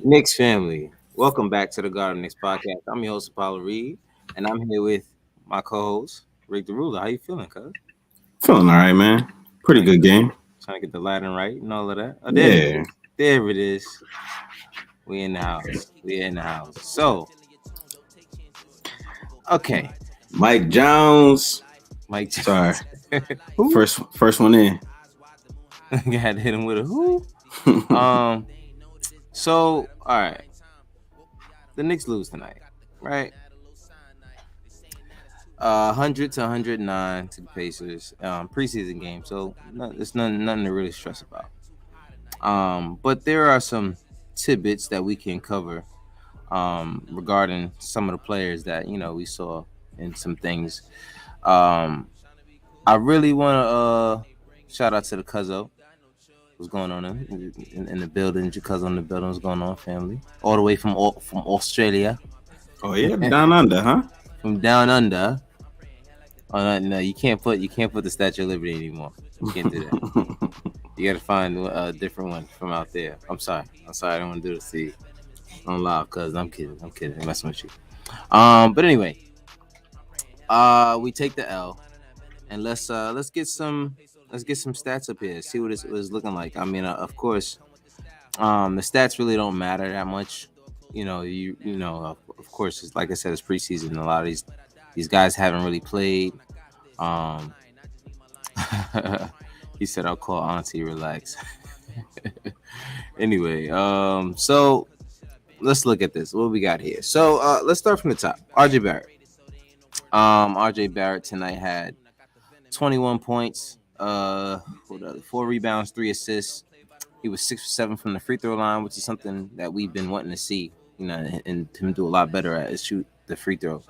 Knicks family, welcome back to the Garden Knicks podcast. I'm your host, Apollo Reed, and I'm here with my co-host, Rick the Ruler. How you feeling, cuz? Feeling all right, man. Pretty Trying to good get the, game. trying to get the Latin right and all of that. Oh, there it Yeah. is. There it is. We in the house. We in the house. So, okay, Mike Jones. Mike. Sorry. Who? First one in. Got to hit him with a who? Um. So, all right, the Knicks lose tonight, right? 100 to 109 to the Pacers. Preseason game, so it's nothing to really stress about. But there are some tidbits that we can cover regarding some of the players that we saw in some things. Um, I really want to shout out to the Cuzzo. What's going on in the building? Your cousin in the building. What's going on, family? All the way from Australia, Oh yeah, down under, huh? from down under. Oh no, you can't put the Statue of Liberty anymore. You can't do that. You got to find a different one from out there. I'm sorry. I don't want to do this to you on live, cuz I'm kidding. I'm messing with you. But anyway, we take the L, and let's get some stats up here. See what it's looking like. I mean, of course, the stats really don't matter that much. Of course, it's, like I said, it's preseason. A lot of these guys haven't really played. Um, he said, "I'll call Auntie, relax." Anyway, so let's look at this. What we got here? So let's start from the top. RJ Barrett. RJ Barrett tonight had 21 points, 4 rebounds, 3 assists. He was 6 for 7 from the free throw line, which is something that we've been wanting to see. And him do a lot better at is shoot the free throw.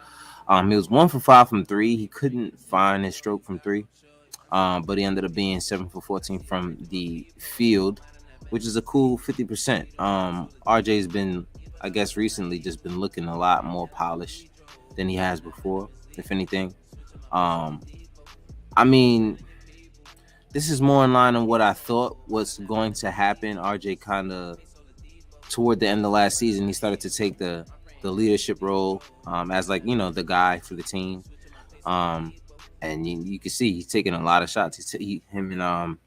He was 1 for 5 from three. He couldn't find his stroke from three. But he ended up being 7 for 14 from the field, which is a cool 50%. RJ's been, I guess, recently just been looking a lot more polished than he has before, if anything. Um, I mean, this is more in line on what I thought was going to happen. RJ kind of toward the end of last season, he started to take the leadership role as like the guy for the team. Um, and you can see he's taking a lot of shots. Him and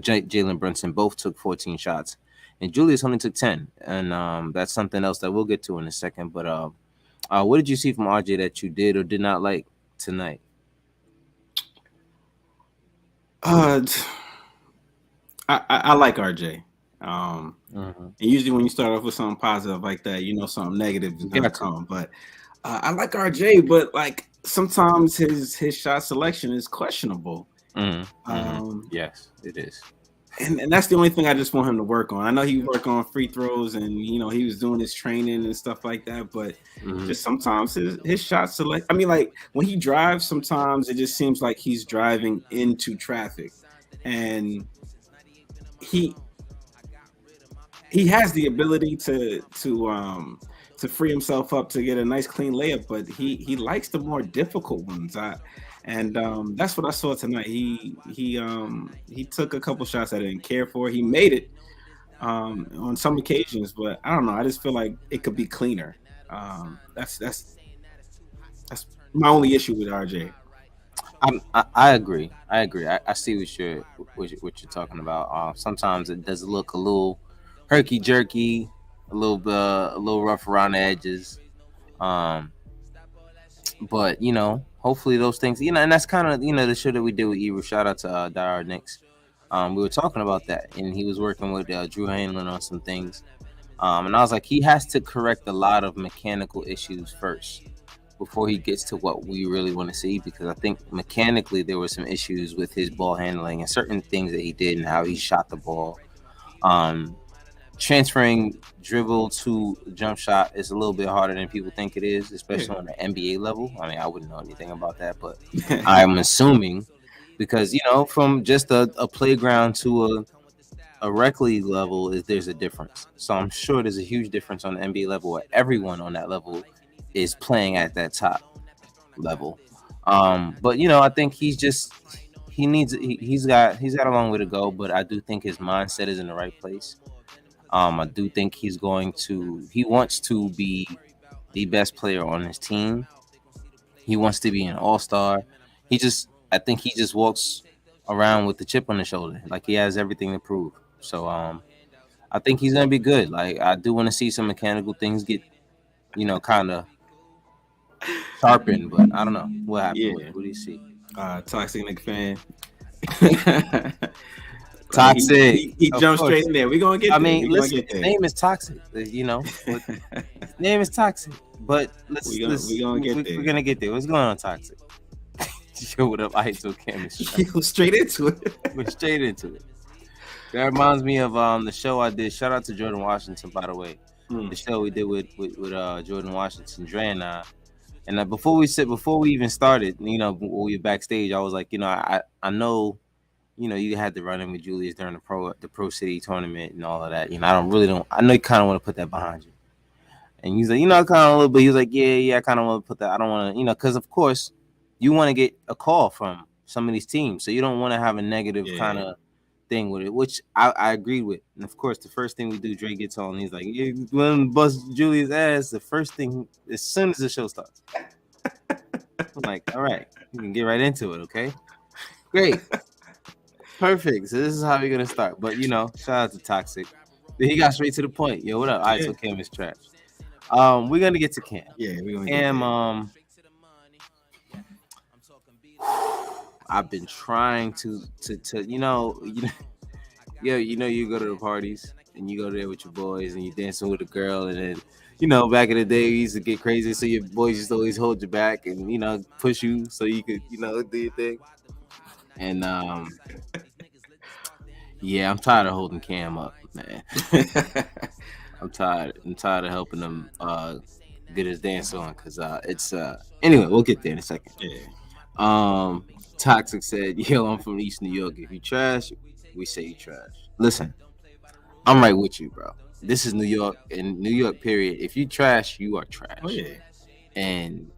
Jalen Brunson both took 14 shots, and Julius only took 10. And that's something else that we'll get to in a second. But what did you see from RJ that you did or did not like tonight? Uh, I like RJ. And usually when you start off with something positive like that, you know something negative is gonna Got to. come. But I like RJ, but like sometimes his shot selection is questionable. Um, Yes, it is. and that's the only thing I just want him to work on. I know he work on free throws and he was doing his training and stuff like that, but Hmm. just sometimes his shot select. I mean, like when he drives, sometimes it just seems like he's driving into traffic, and he he has the ability to free himself up to get a nice clean layup, but he likes the more difficult ones. And That's what I saw tonight. He took a couple shots I didn't care for. He made it on some occasions, but I don't know. I just feel like it could be cleaner. That's my only issue with RJ. I agree. I see what you're talking about. Sometimes it does look a little herky jerky, a little rough around the edges. Um, but hopefully those things, and that's kind of the show that we did with Ebro. Shout out to Dyer Knicks. We were talking about that, and he was working with Drew Hanlon on some things. And I was like, he has to correct a lot of mechanical issues first before he gets to what we really want to see, because I think mechanically there were some issues with his ball handling and certain things that he did and how he shot the ball. Um, Transferring dribble to jump shot is a little bit harder than people think it is, Yeah. especially on the NBA level. I mean, I wouldn't know anything about that, but I'm assuming because from just a playground to a rec league level is there's a difference. So I'm sure there's a huge difference on the NBA level where everyone on that level is playing at that top level. But I think he's got a long way to go, but I do think his mindset is in the right place. I do think he wants to be the best player on his team. He wants to be an all-star. I think he just walks around with the chip on his shoulder, like he has everything to prove. So, I think he's gonna be good. Like I do want to see some mechanical things get, kind of sharpened, but I don't know what happened. Yeah. What do you see? Toxic Nick fan. Toxic, he of jumped course. straight in there. We're gonna get I there. mean, We're gonna listen, get his there. name is Toxic, but his name is Toxic. But we're gonna get there. What's going on, Toxic? Yo, what up? I told Cam Straight into it. We're straight into it. That reminds me of the show I did. Shout out to Jordan Washington, by the way. The show we did with Jordan Washington, Dre and I. And before we even started, when we were backstage, I was like, I know, you had to run in with Julius during the Pro City tournament and all of that. I know you kind of want to put that behind you. And he's like, kind of a little bit. He was like, yeah, I kind of want to put that. I don't want to, because of course you want to get a call from some of these teams, so you don't want to have a negative kind of thing with it, which I agree with. And of course, the first thing we do, Dre gets on. He's like, "Yeah, when bust Julius' ass." The first thing, as soon as the show starts, I'm like, "All right, you can get right into it, okay? Great, perfect. So this is how we're gonna start." But shout out to Toxic. He got straight to the point. Yo, what up? I took Cam is trash. We're gonna get to Cam. Yeah, we're gonna Cam. get I've been trying to you go to the parties and you go there with your boys and you dancing with a girl, and then back in the day you used to get crazy, so your boys used to always hold you back and push you so you could do your thing. And yeah, I'm tired of holding Cam up, man. I'm tired of helping him get his dance on, because it's anyway, we'll get there in a second. Yeah. Toxic said, "Yo, I'm from East New York. If you trash, we say you trash." Listen, I'm right with you, bro. This is New York, and New York, period. If you trash, you are trash. Oh yeah. And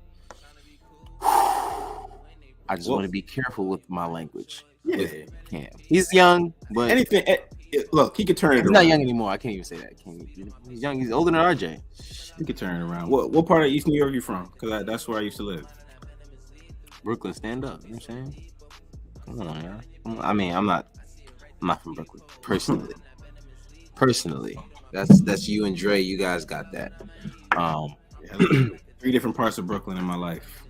I just want to be careful with my language. Yeah. With Cam. He's young, but anything. Look, he could turn it around. He's not young anymore. I can't even say that. He's young. He's older than RJ. He could turn it around. What part of East New York are you from? Because that's where I used to live. Brooklyn, stand up. You know what I'm saying? Come on, yeah. I mean, I'm not from Brooklyn personally. That's you and Dre. You guys got that. Yeah, 3 different parts of Brooklyn in my life.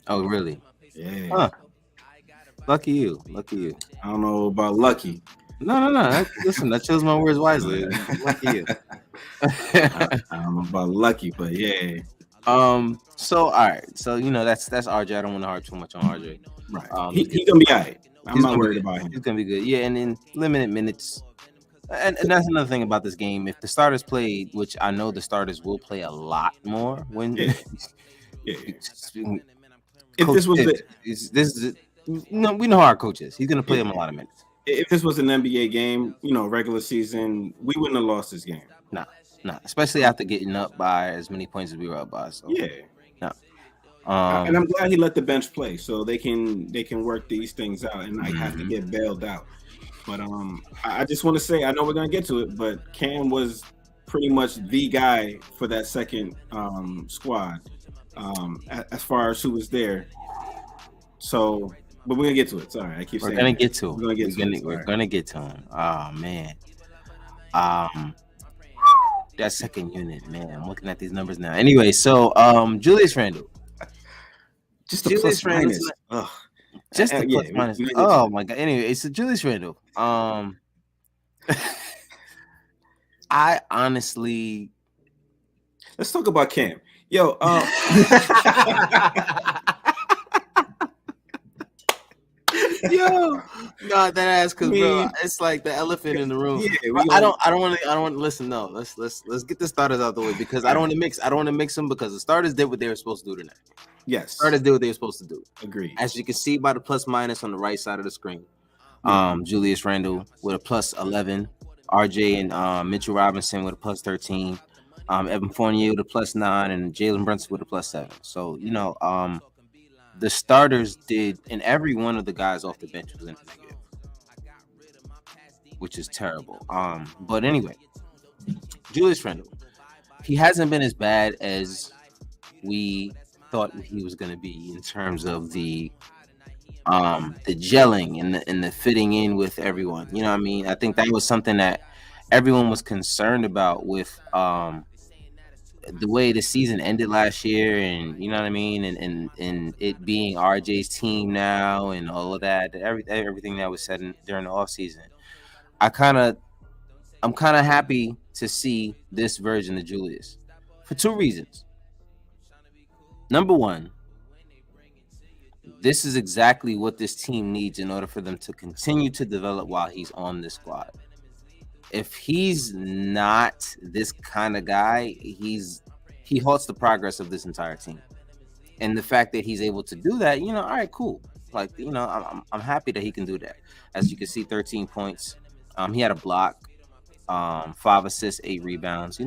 Oh, really? Yeah. Huh. Lucky you. I don't know about lucky. No. Listen, I chose my words wisely. Lucky you. I don't know about lucky, but yeah. So all right. So that's RJ. I don't want to harp too much on RJ. Right. He's gonna be all right. I'm not worried about him. He's gonna be good. Yeah, and in limited minutes. And that's another thing about this game. If the starters played, which I know the starters will play a lot more when. Yeah. If this was we know how our coach is. He's gonna play him a lot of minutes. If this was an NBA game, regular season, we wouldn't have lost this game. Nah. Especially after getting up by as many points as we were up by. So yeah. No. And I'm glad he let the bench play so they can work these things out and not have to get bailed out. But I just want to say, I know we're gonna get to it, but Cam was pretty much the guy for that second squad, as far as who was there. So, but we're gonna get to it. Sorry, I keep saying we're gonna get to him. We're gonna get to him. Oh man. That second unit, man. I'm looking at these numbers now. Anyway, so Julius Randle. Just a plus minus. Just a plus minus. Oh my god. Anyway, it's Julius Randle. I honestly, let's talk about Cam. Yo, yo, no, that ass, because bro, it's like the elephant in the room. Yeah, I don't want to listen. No, let's get the starters out the way, because I don't want to mix them, because the starters did what they were supposed to do tonight. Yes, starters did what they were supposed to do. Agreed. As you can see by the plus minus on the right side of the screen, Julius Randle with a plus 11, RJ and Mitchell Robinson with a plus 13, Evan Fournier with a plus 9, and Jalen Brunson with a plus 7. So the starters did, and every one of the guys off the bench was in the negative, which is terrible. But anyway, Julius Randle. He hasn't been as bad as we thought he was going to be in terms of the gelling and the fitting in with everyone. You know what I mean? I think that was something that everyone was concerned about with the way the season ended last year, and you know what I mean, and it being RJ's team now and all of that, everything that was said during the off season. I kind of I'm kind of happy to see this version of Julius for two reasons. Number one, this is exactly what this team needs in order for them to continue to develop while he's on the squad. If he's not this kind of guy, he halts the progress of this entire team. And the fact that he's able to do that, all right, cool. Like, I'm happy that he can do that. As you can see, 13 points. He had a block, 5 assists, 8 rebounds.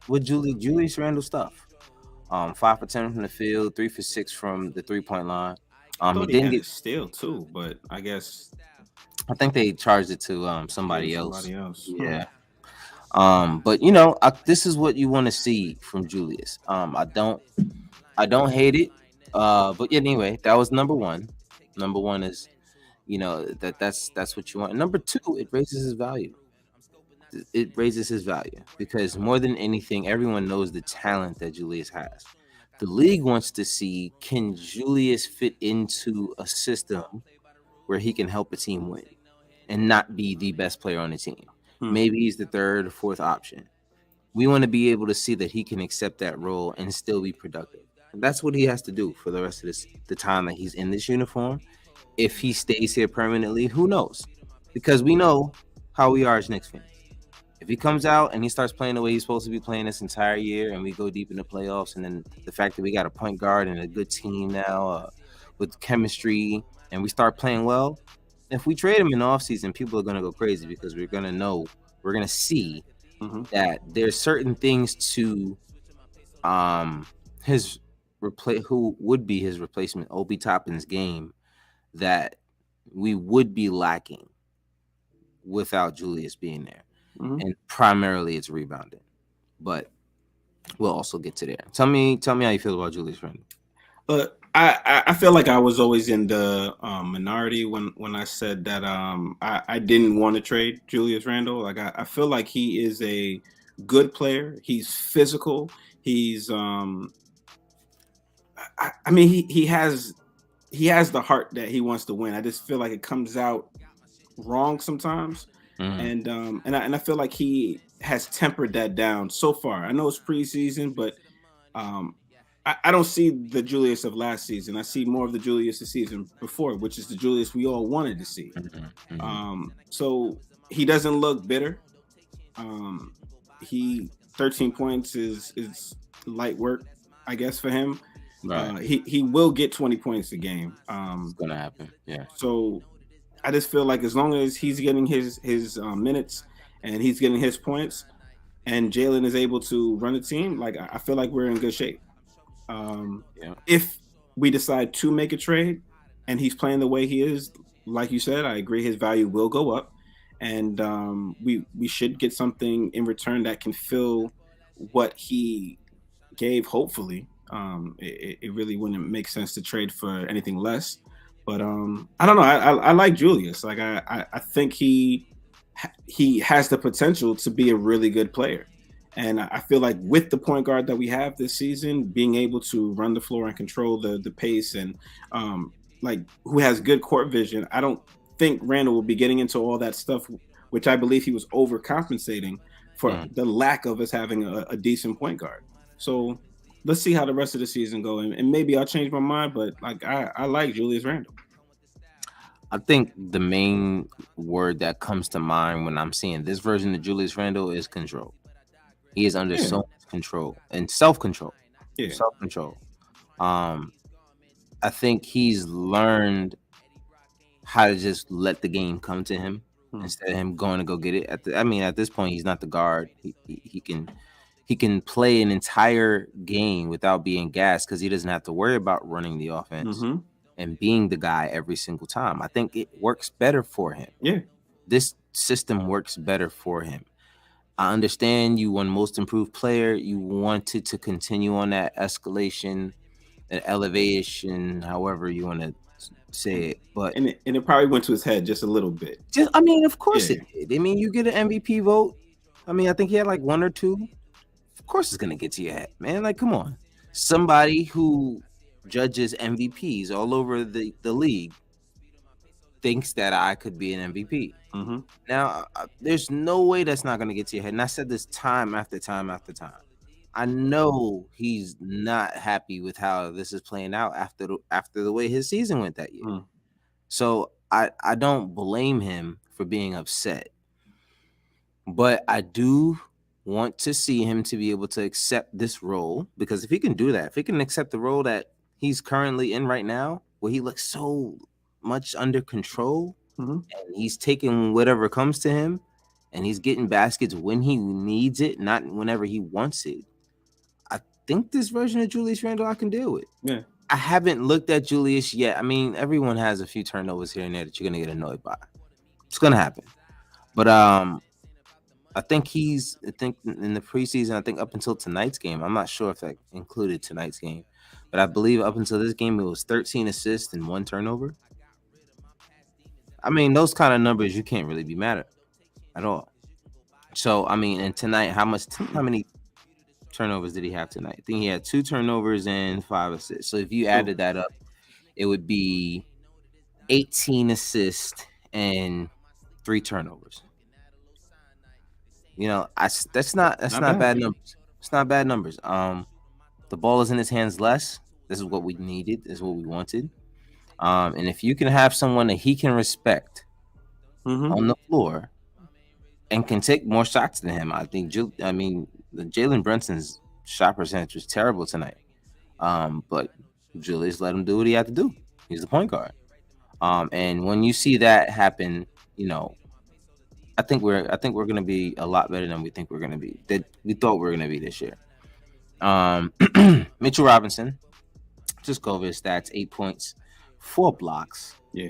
With Julius Randle stuff. 5 for 10 from the field, 3 for 6 from the 3-point line. I He thought he didn't had get. a steal too, but I guess I think they charged it to maybe somebody else. somebody else. Yeah. But this is what you want to see from Julius. I don't hate it. But anyway, that was number one. Number one is, that's what you want. Number two, it raises his value. It raises his value because more than anything, everyone knows the talent that Julius has. The league wants to see, can Julius fit into a system where he can help a team win and not be the best player on the team. Hmm. Maybe he's the third or fourth option. We want to be able to see that he can accept that role and still be productive. And that's what he has to do for the rest of the time that he's in this uniform. If he stays here permanently, who knows? Because we know how we are as Knicks fans. If he comes out and he starts playing the way he's supposed to be playing this entire year, and we go deep in the playoffs, and then the fact that we got a point guard and a good team now with chemistry, and we start playing well, if we trade him in the offseason, people are going to go crazy because we're going to see that there's certain things to his who would be his replacement, Obi Toppin's game, that we would be lacking without Julius being there. And primarily it's rebounding, but we'll also get to there. Tell me how you feel about Julius Randle. I feel like I was always in the minority when I said that I didn't want to trade Julius Randle. Like I feel like he is a good player. He's physical. He's I mean he has the heart that he wants to win. I just feel like it comes out wrong sometimes. And I feel like he has tempered that down so far. I know it's preseason, but I don't see the Julius of last season. I see more of the Julius the season before, which is the Julius we all wanted to see. So he doesn't look bitter. He 13 points is light work, I guess, for him. Right. He will get 20 points a game. It's gonna happen. Yeah. So I just feel like as long as he's getting his minutes and he's getting his points, and Jalen is able to run the team, like I feel like we're in good shape. If we decide to make a trade and he's playing the way he is, like you said, I agree his value will go up, and we should get something in return that can fill what he gave. Hopefully, it really wouldn't make sense to trade for anything less. But I don't know. I like Julius. Like I think he has the potential to be a really good player. And I feel like with the point guard that we have this season, being able to run the floor and control the pace and like who has good court vision, I don't think Randall will be getting into all that stuff, which I believe he was overcompensating for the lack of us having a decent point guard. So let's see how the rest of the season go, and maybe I'll change my mind. But like I like Julius Randle. I think the main word that comes to mind when I'm seeing this version of Julius Randle is control. He is under so much control and self-control. Yeah. Self-control. I think he's learned how to just let the game come to him instead of him going to go get it. At this point, he's not the guard. He can play an entire game without being gassed because he doesn't have to worry about running the offense and being the guy every single time. I think it works better for him. Yeah. This system works better for him. I understand you won most improved player. You wanted to continue on that escalation, that elevation, however you want to say and it. But it probably went to his head just a little bit. just, I mean, of course Yeah. it did. I mean, you get an MVP vote. I mean, I think he had like one or two. Of course it's gonna get to your head, man. Like, come on. Somebody who judges MVPs all over the league thinks that I could be an MVP. Mm-hmm. Now, there's no way that's not going to get to your head. And I said this time after time after time. I know he's not happy with how this is playing out after the way his season went that year. Mm. So I don't blame him for being upset, but I do want to see him to be able to accept this role, because if he can do that, if he can accept the role that he's currently in right now, where he looks so much under control, Mm-hmm. and he's taking whatever comes to him, and he's getting baskets when he needs it, not whenever he wants it. I think this version of Julius Randle I can deal with. Yeah. I haven't looked at Julius yet. I mean, everyone has a few turnovers here and there that you're gonna get annoyed by. It's gonna happen. But I think in the preseason, I think up until tonight's game, I'm not sure if that included tonight's game, but I believe up until this game it was 13 assists and 1 turnover. I mean, those kind of numbers you can't really be mad at all. So I mean, and tonight, how many turnovers did he have tonight? I think he had 2 turnovers and 5 assists. So if you added that up, it would be 18 assists and 3 turnovers. You know, that's not bad numbers. It's not bad numbers. The ball is in his hands less. This is what we needed. This is what we wanted. And if you can have someone that he can respect on the floor and can take more shots than him, I think. I mean, Jalen Brunson's shot percentage was terrible tonight. But Julius let him do what he had to do. He's the point guard. And when you see that happen, you know, I think we're going to be a lot better than we think we're going to be. That we thought we were going to be this year. Mitchell Robinson, just go over his stats: 8 points, 4 blocks. Yeah.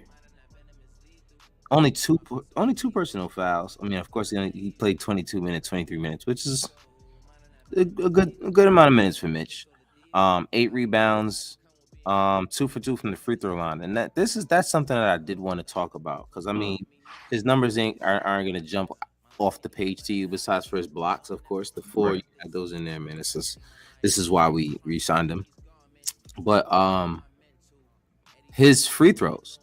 Only two personal fouls. I mean, of course, he played 22 minutes, 23 minutes, which is a good amount of minutes for Mitch. 8 rebounds, 2 for 2 from the free throw line, and that's something that I did want to talk about, because I mean, his numbers aren't going to jump off the page to you. Besides for his blocks, of course, the 4 you had those in there, man. This is why we re-signed him. But his free throws,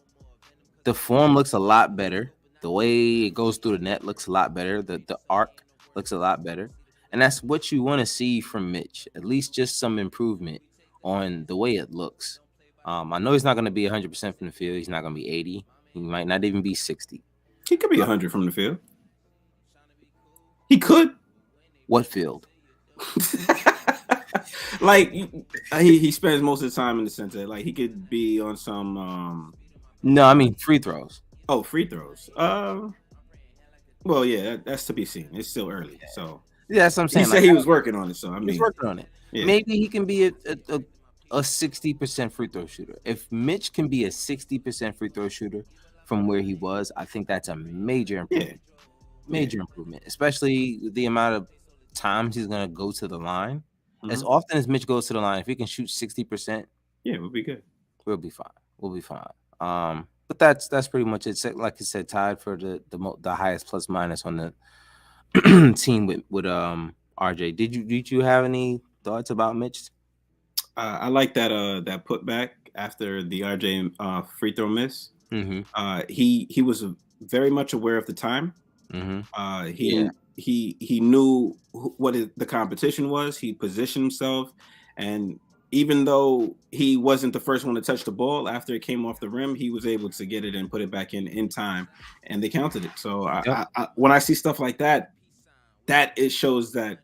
the form looks a lot better. The way it goes through the net looks a lot better. The arc looks a lot better. And that's what you want to see from Mitch, at least just some improvement on the way it looks. I know he's not going to be 100% from the field. He's not going to be 80. He might not even be 60. He could be 100 from the field. He could. What field? Like, he spends most of the time in the center. Like, he could be on some... No, I mean free throws. Oh, free throws. Well, yeah, that's to be seen. It's still early, so yeah, that's what I'm saying. He said he was working on it, so I mean, he's working on it. Yeah. Maybe he can be a 60% free throw shooter. If Mitch can be a 60% free throw shooter from where he was, I think that's a major improvement. Major improvement, especially the amount of times he's going to go to the line. As often as Mitch goes to the line, if he can shoot 60%, we'll be good. We'll be fine. But that's pretty much it. Like I said, tied for the highest plus minus on the team with RJ. Did you have any thoughts about Mitch? I like that putback after the RJ free throw miss. He was very much aware of the time. He knew what the competition was. He positioned himself, and even though he wasn't the first one to touch the ball after it came off the rim, he was able to get it and put it back in time, and they counted it. So I, when I see stuff like that, it shows that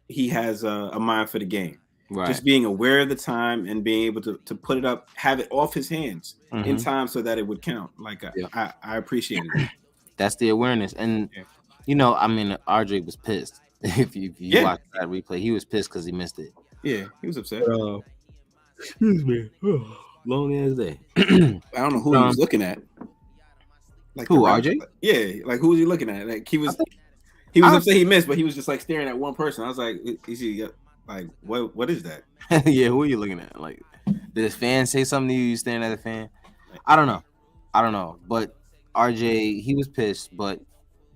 he has a mind for the game. Right. Just being aware of the time and being able to put it up, have it off his hands in time so that it would count. Like I appreciated it. That's the awareness. And you know, I mean, RJ was pissed. If you watch that replay, he was pissed because he missed it. Yeah, he was upset. Excuse me. Long ass day. I don't know who he was looking at. Like who, RJ? Yeah, like who was he looking at? Like he was He was upset he missed, but he was just like staring at one person. I was like, "Is he like what is that?" Yeah, who are you looking at? Like, did his fan say something to you? You staring at the fan? I don't know. But RJ, he was pissed, but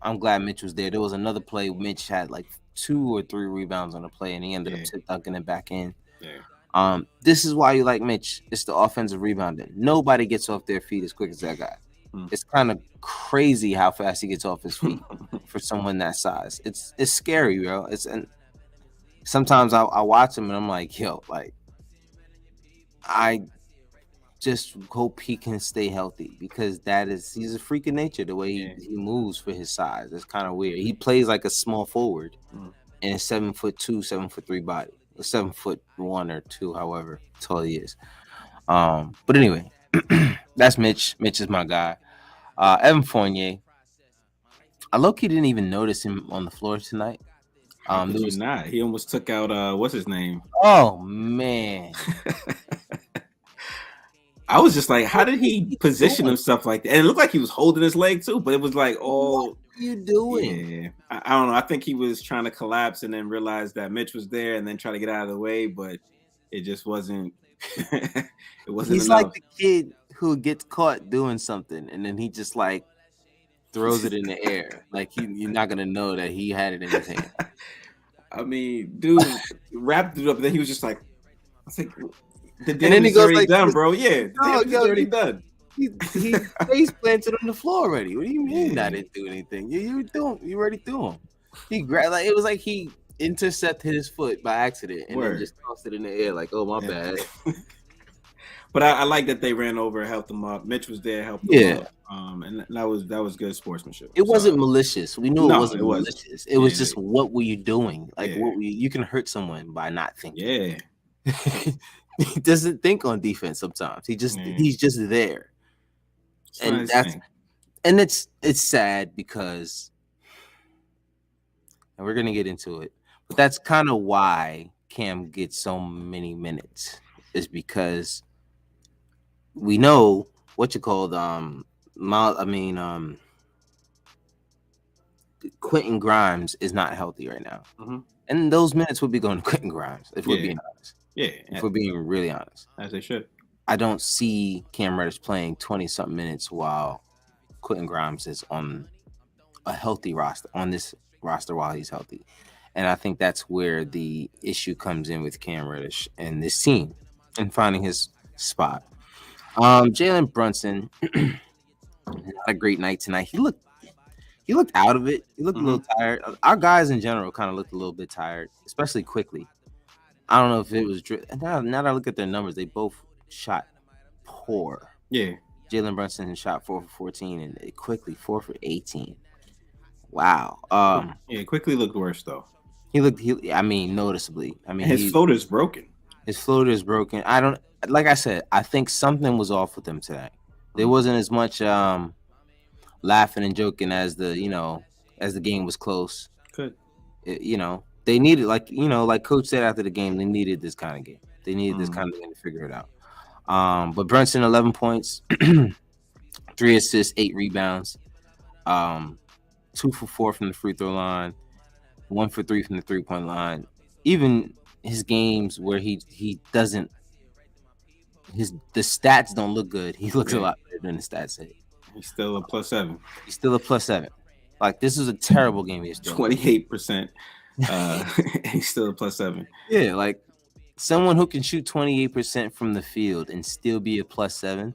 I'm glad Mitch was there. There was another play. Mitch had like 2 or 3 rebounds on the play, and he ended up dunking it back in. Yeah. This is why you like Mitch. It's the offensive rebounding. Nobody gets off their feet as quick as that guy. It's kind of crazy how fast he gets off his feet for someone that size. It's scary, bro. And sometimes I watch him and I'm like, yo, like I just hope he can stay healthy because he's a freak of nature the way he moves for his size. It's kind of weird. He plays like a small forward and a 7'2", 7'3" body, 7'1" or 2", however tall he is. But anyway, that's Mitch. Mitch is my guy. Evan Fournier. I low-key didn't even notice him on the floor tonight. How could you not? He almost took out what's his name? Oh man. I was just like, how did he position himself like that? And it looked like he was holding his leg too, but it was like, oh, what are you doing? Yeah, I don't know. I think he was trying to collapse and then realized that Mitch was there and then try to get out of the way, but it just wasn't. It wasn't. He's enough. like the kid who gets caught doing something and then he just like throws it in the air. Like you're not gonna know that he had it in his hand. I mean, dude wrapped it up, and then he was just like, I think. The and then he goes already like, done, bro. Yeah, the damage is already done. He face planted on the floor already. What do you mean I didn't do anything? You already threw him. He grabbed it was like he intercepted his foot by accident and then just tossed it in the air like, oh my bad. But I like that they ran over, helped him up. Mitch was there, helped him up. And that was good sportsmanship. It wasn't malicious. We knew it wasn't malicious. Malicious. It was just what were you doing? Like you can hurt someone by not thinking. Yeah. He doesn't think on defense sometimes. He's just there. And it's sad because, and we're gonna get into it, but that's kind of why Cam gets so many minutes, is because we know what you called Quentin Grimes is not healthy right now, and those minutes would be going to Quentin Grimes if we're being honest. If we're being really honest, as they should. I don't see Cam Reddish playing 20-something minutes while Quentin Grimes is on a healthy roster, on this roster while he's healthy. And I think that's where the issue comes in with Cam Reddish and this team and finding his spot. Jalen Brunson had a great night tonight. He looked out of it. He looked a little tired. Our guys in general kind of looked a little bit tired, especially quickly. I don't know if it was now that I look at their numbers, they both shot poor. Yeah. Jalen Brunson shot 4 for 14 and quickly 4 for 18. Wow. Quickly looked worse though. Noticeably. His floater's broken. His floater is broken. Like I said, I think something was off with him today. There wasn't as much laughing and joking as the game was close. Good. They needed, like Coach said after the game, they needed this kind of game. They needed this kind of game to figure it out. But Brunson, 11 points, 3 assists, 8 rebounds, 2 for 4 from the free throw line, 1 for 3 from the 3-point line. Even his games where he doesn't, the stats don't look good. He looks a lot better than the stats say. He's still a +7. He's still a +7. Like, this is a terrible game. 28%. He's still a +7. Yeah, like someone who can shoot 28% from the field and still be a +7.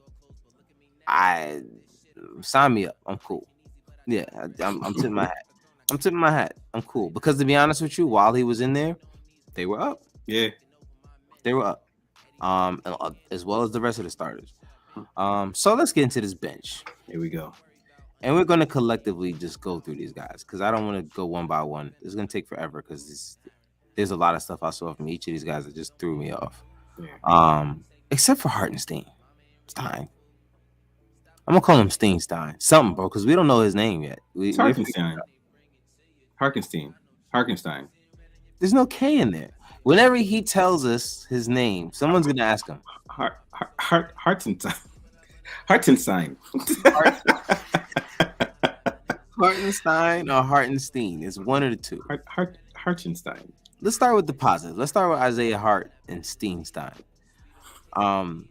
Sign me up. I'm cool. Yeah, I'm tipping my hat. I'm tipping my hat. I'm cool because, to be honest with you, while he was in there, they were up. Yeah, they were up. As well as the rest of the starters. So let's get into this bench. Here we go. And we're going to collectively just go through these guys because I don't want to go one by one. It's going to take forever because there's a lot of stuff I saw from each of these guys that just threw me off. Yeah. Except for Hartenstein. I'm going to call him Stein. Something, bro, because we don't know his name yet. Harkenstein. There's no K in there. Whenever he tells us his name, someone's going to ask him. Hartenstein. Hartenstein or Hartenstein. It's one of the two. Hartenstein. Let's start with the positive. Let's start with Isaiah Hart and Steenstein. Um,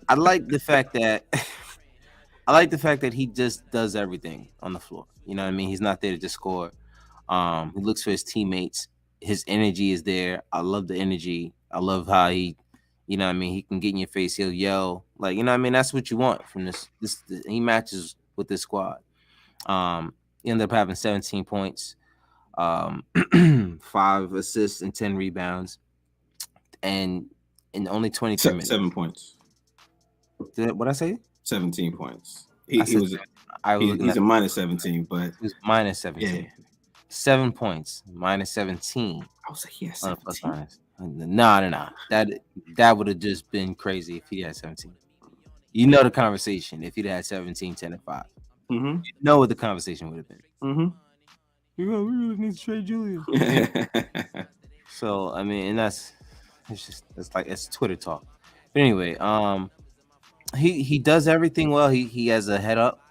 I like the fact that I like the fact that he just does everything on the floor. You know what I mean? He's not there to just score. He looks for his teammates. His energy is there. I love the energy. I love how he, you know what I mean, he can get in your face, he'll yell. Like, you know what I mean? That's what you want from this he matches with this squad. He ended up having 17 points, 5 assists and 10 rebounds, and in only 23 minutes. 7 points. What I say? 17 points. I said He's a minus 17, but he was minus 17. yeah. 7 points, minus 17. I was like, he has On a plus 17. minus. No. That would have just been crazy if he had 17. You know the conversation if he'd had 17, 10, and 5. Mm-hmm. You know what the conversation would have been. Mm-hmm. We really need to trade Julius. So I mean, and it's Twitter talk. But anyway, he does everything well. He has a head up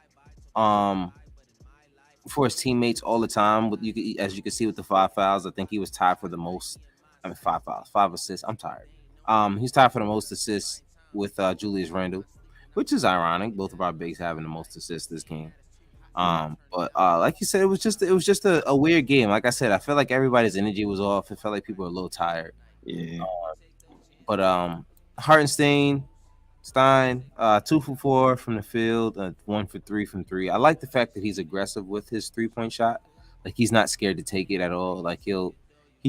for his teammates all the time. As you can see with the 5 fouls, I think he was tied for the most. 5 fouls, 5 assists. I'm tired. He's tied for the most assists with Julius Randle, which is ironic. Both of our bigs having the most assists this game. But like you said, it was just a weird game. Like I said, I felt like everybody's energy was off. It felt like people were a little tired. Yeah. But Hartenstein, Stein, 2 for 4 from the field, 1 for 3 from 3. I like the fact that he's aggressive with his 3-point shot. Like he's not scared to take it at all. Like he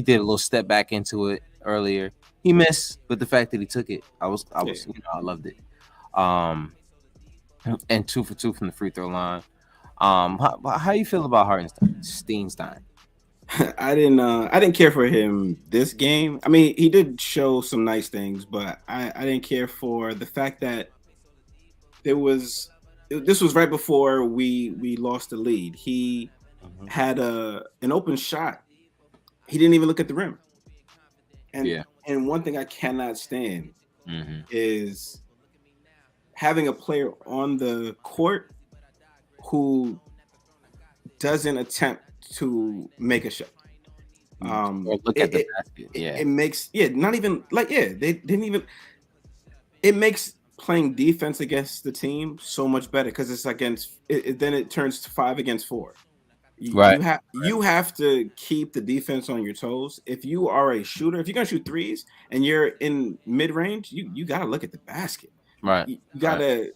did a little step back into it earlier. He missed, but the fact that he took it, I loved it. And 2 for 2 from the free throw line. How you feel about Steenstein? I didn't care for him this game. I mean, he did show some nice things, but I didn't care for the fact that this was right before we lost the lead. He had an open shot. He didn't even look at the rim. And one thing I cannot stand is having a player on the court who doesn't attempt to make a shot. Or look at the basket. It makes not even they didn't even. It makes playing defense against the team so much better because it's against. Then it turns to 5 against 4. Right. You have to keep the defense on your toes. If you are a shooter, if you're gonna shoot threes and you're in mid range, you gotta look at the basket. Right. You gotta.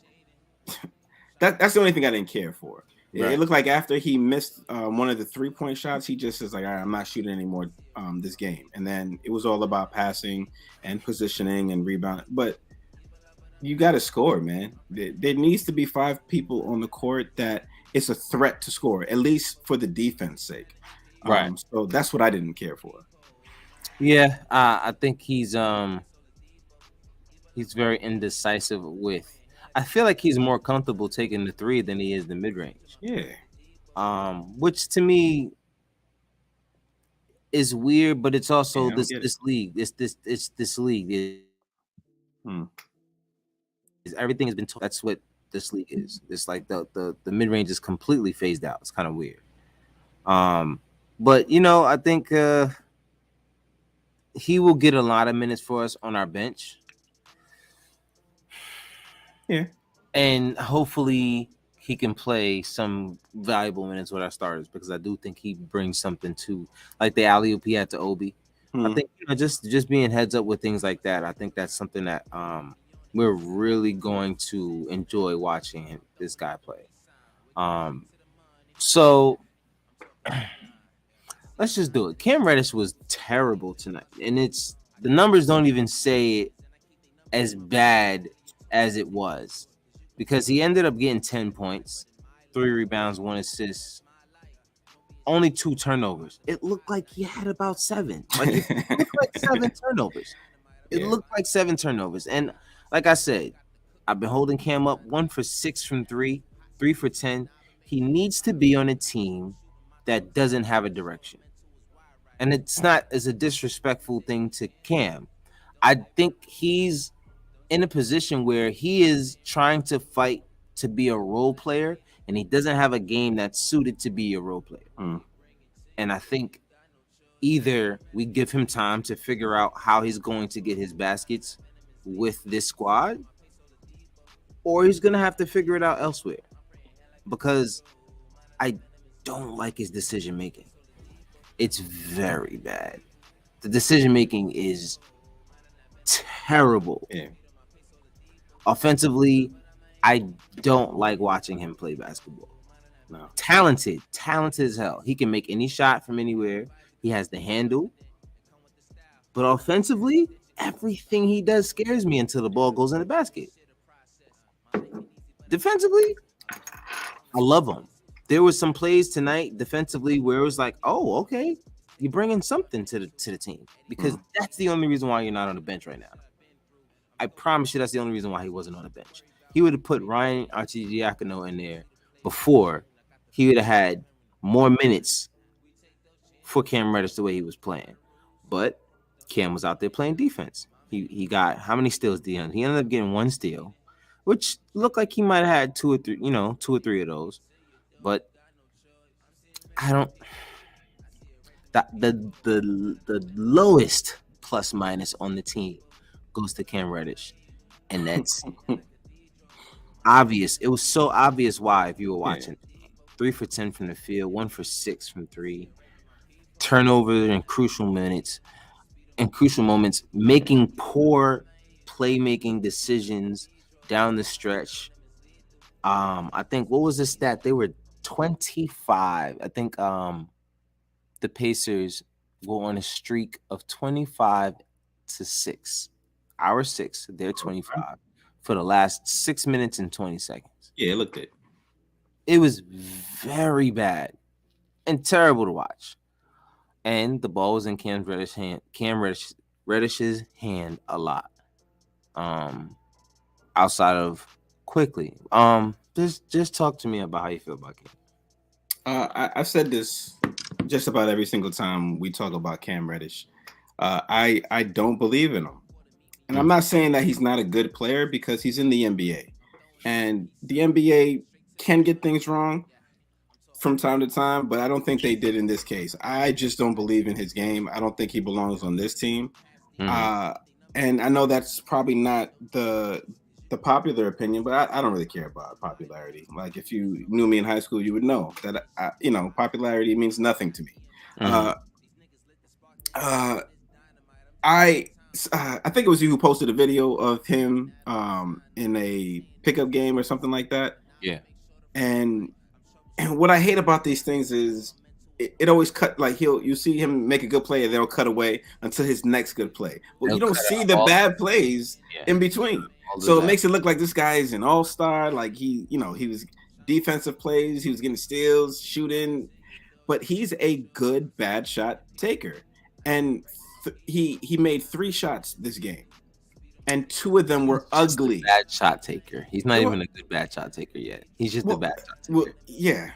That's the only thing I didn't care for. Right. It looked like after he missed one of the 3-point shots, he just is like, all right, I'm not shooting anymore this game. And then it was all about passing and positioning and rebounding. But you got to score, man. There needs to be 5 people on the court that it's a threat to score, at least for the defense sake. Right. So that's what I didn't care for. Yeah, I think he's very indecisive with. I feel like he's more comfortable taking the 3 than he is the mid range. Yeah. Which to me is weird, but it's also this league. This league. Everything has been told. That's what this league is. It's like the mid range is completely phased out. It's kind of weird. But I think he will get a lot of minutes for us on our bench. Yeah. And hopefully he can play some valuable minutes with our starters because I do think he brings something to, like the alley-oop he had to Obi. I think just being heads up with things like that. I think that's something that we're really going to enjoy watching this guy play. So let's just do it. Cam Reddish was terrible tonight, and the numbers don't even say it as bad as it was. Because he ended up getting 10 points, 3 rebounds, 1 assist, only 2 turnovers. It looked like he had about 7. Like it looked like 7 turnovers. It looked like 7 turnovers. And like I said, I've been holding Cam up 1 for 6 from 3, 3 for 10. He needs to be on a team that doesn't have a direction. And it's not as a disrespectful thing to Cam. I think he's in a position where he is trying to fight to be a role player and he doesn't have a game that's suited to be a role player. And I think either we give him time to figure out how he's going to get his baskets with this squad, or he's going to have to figure it out elsewhere, because I don't like his decision making. It's very bad. The decision making is terrible. Yeah. Offensively, I don't like watching him play basketball. No. Talented as hell. He can make any shot from anywhere. He has the handle. But offensively, everything he does scares me until the ball goes in the basket. Defensively, I love him. There was some plays tonight defensively where it was like, oh, okay, you're bringing something to the team, because that's the only reason why you're not on the bench right now. I promise you that's the only reason why he wasn't on the bench. He would have put Ryan Arcidiacono in there before. He would have had more minutes for Cam Reddish the way he was playing. But Cam was out there playing defense. He got, how many steals did he end? He ended up getting 1 steal, which looked like he might have had 2 or 3 of those. But I don't. The lowest plus minus on the team goes to Cam Reddish, and that's obvious. It was so obvious why, if you were watching. 3 for 10 from the field, 1 for 6 from 3. Turnover in crucial moments, making poor playmaking decisions down the stretch. I think, what was the stat? They were 25. I think the Pacers were on a streak of 25-6. Our 6, they're 25 for the last 6 minutes and 20 seconds. Yeah, it looked it. It was very bad and terrible to watch. And the ball was in Cam Reddish's hand a lot. Outside of quickly. Just talk to me about how you feel about Cam. I've said this just about every single time we talk about Cam Reddish. I don't believe in him. And I'm not saying that he's not a good player, because he's in the NBA. And the NBA can get things wrong from time to time, but I don't think they did in this case. I just don't believe in his game. I don't think he belongs on this team. And I know that's probably not the popular opinion, but I don't really care about popularity. Like, if you knew me in high school, you would know that popularity means nothing to me. I think it was you who posted a video of him in a pickup game or something like that. Yeah. And what I hate about these things is it always cut, like you see him make a good play and they'll cut away until his next good play. Well, you don't see the bad plays in between. So it makes it look like this guy is an all-star. Like, he was defensive plays, he was getting steals, shooting, but he's a good bad shot taker. And he made 3 shots this game, and 2 of them were ugly. Bad shot taker. He's not even a good bad shot taker yet. He's just a bad shot taker. Well, yeah.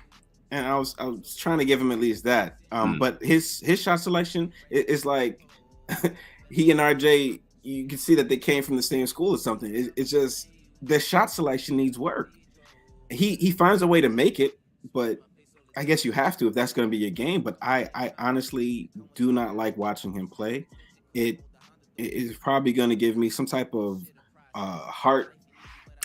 And I was trying to give him at least that. But his shot selection is like he and RJ, you can see that they came from the same school or something. It's just the shot selection needs work. He finds a way to make it, but I guess you have to if that's going to be your game. But I honestly do not like watching him play. It is probably going to give me some type of heart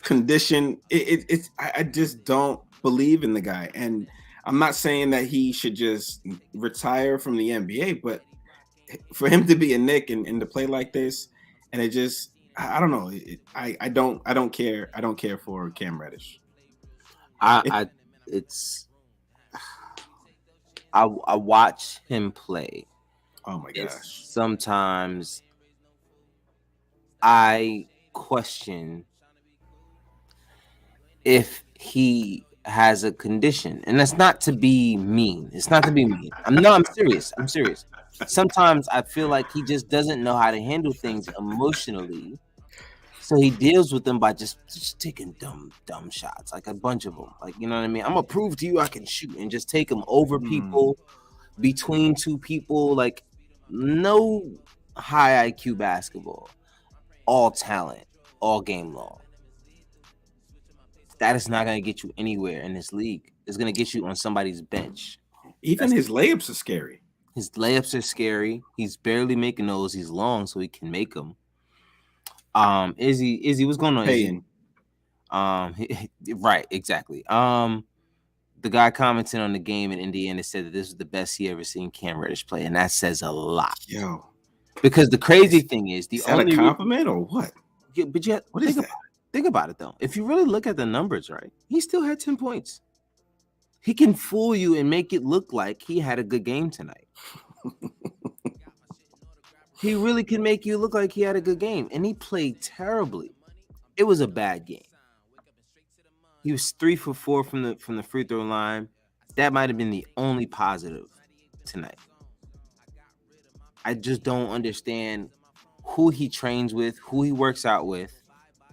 condition. I just don't believe in the guy. And I'm not saying that he should just retire from the NBA, but for him to be a Knick and to play like this, and it just, I don't know. I don't care. I don't care for Cam Reddish. I watch him play. Oh my gosh. Sometimes I question if he has a condition, and that's not to be mean. It's not to be mean. I'm serious. Sometimes I feel like he just doesn't know how to handle things emotionally, so he deals with them by just taking dumb shots, like a bunch of them. Like, you know what I mean? I'm gonna prove to you I can shoot, and just take them over people, between 2 people. Like, no high IQ basketball, all talent, all game long. that is not going to get you anywhere in this league. It's going to get you on somebody's bench. Even his layups are scary. His layups are scary. He's barely making those. He's long, so he can make them. Izzy, what's going on, Izzy? Right, exactly. The guy commenting on the game in Indiana said that this was the best he ever seen Cam Reddish play, and that says a lot. Yo, because the crazy thing is is that a compliment or what? Yeah, but yet, what is that? Think about it though. If you really look at the numbers, right, he still had 10 points. He can fool you and make it look like he had a good game tonight. He really can make you look like he had a good game, and he played terribly. It was a bad game. He was 3 for 4 from the free throw line. That might have been the only positive tonight. I just don't understand who he trains with, who he works out with,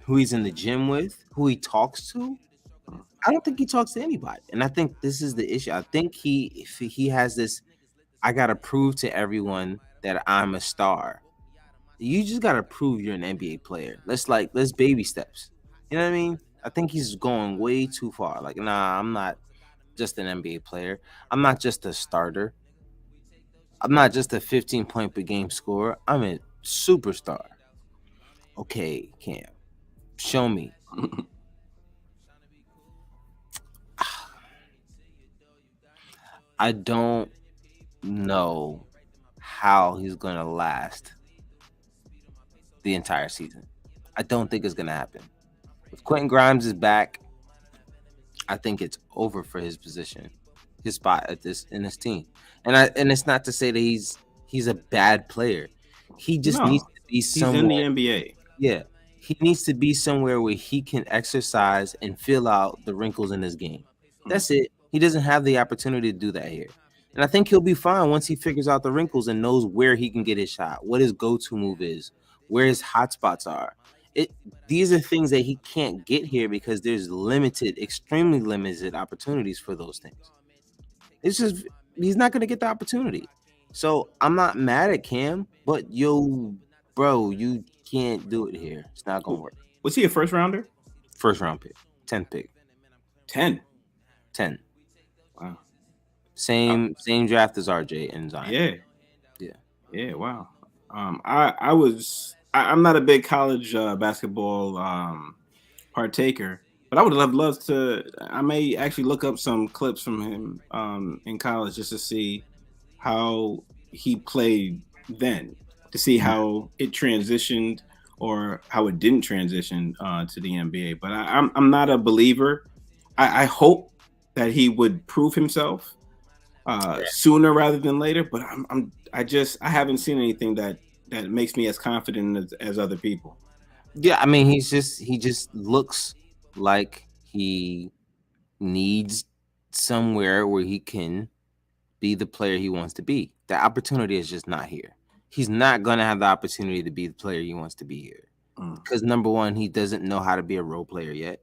who he's in the gym with, who he talks to. I don't think he talks to anybody. And I think this is the issue. I think if he has this, I got to prove to everyone that I'm a star. You just got to prove you're an NBA player. Let's baby steps. You know what I mean? I think he's going way too far. Like, nah, I'm not just an NBA player. I'm not just a starter. I'm not just a 15-point per game scorer. I'm a superstar. Okay, Cam, show me. I don't know how he's going to last the entire season. I don't think it's going to happen. If Quentin Grimes is back, I think it's over for his position, his spot in this team. And it's not to say that he's a bad player. He just needs to be somewhere. He's in the NBA. Yeah. He needs to be somewhere where he can exercise and fill out the wrinkles in his game. That's it. He doesn't have the opportunity to do that here. And I think he'll be fine once he figures out the wrinkles and knows where he can get his shot, what his go-to move is, where his hot spots are. These are things that he can't get here because there's extremely limited opportunities for those things. It's just he's not going to get the opportunity. So I'm not mad at Cam, but bro, you can't do it here. It's not going to work. Was he a first rounder? First round pick. 10th pick. 10. Wow. Same draft as RJ and Zion. Yeah. Wow. I'm not a big college basketball partaker, but I would have loved to. I may actually look up some clips from him in college just to see how he played then, to see how it transitioned or how it didn't transition to the NBA. But I'm not a believer. I hope that he would prove himself sooner rather than later. But I haven't seen anything that makes me as confident as other people. Yeah, I mean, he just looks like he needs somewhere where he can be the player he wants to be. The opportunity is just not here. He's not going to have the opportunity to be the player he wants to be here. Because number one, he doesn't know how to be a role player yet.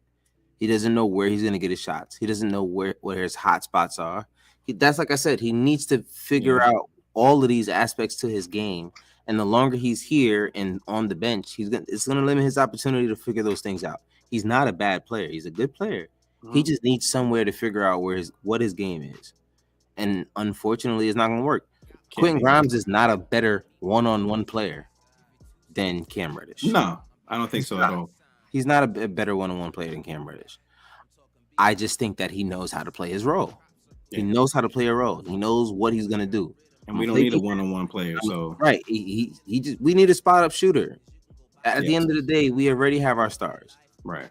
He doesn't know where he's going to get his shots. He doesn't know where his hot spots are. That's like I said, he needs to figure out all of these aspects to his game. And the longer he's here and on the bench, it's going to limit his opportunity to figure those things out. He's not a bad player. He's a good player. He just needs somewhere to figure out what his game is. And unfortunately, it's not going to work. Quentin Grimes is not a better one-on-one player than Cam Reddish. No, I don't think so at all. He's not a better one-on-one player than Cam Reddish. I just think that he knows how to play his role. Yeah. He knows how to play a role. He knows what he's going to do. And we don't need a one-on-one player. So right, we need a spot-up shooter. At the end of the day, we already have our stars. Right.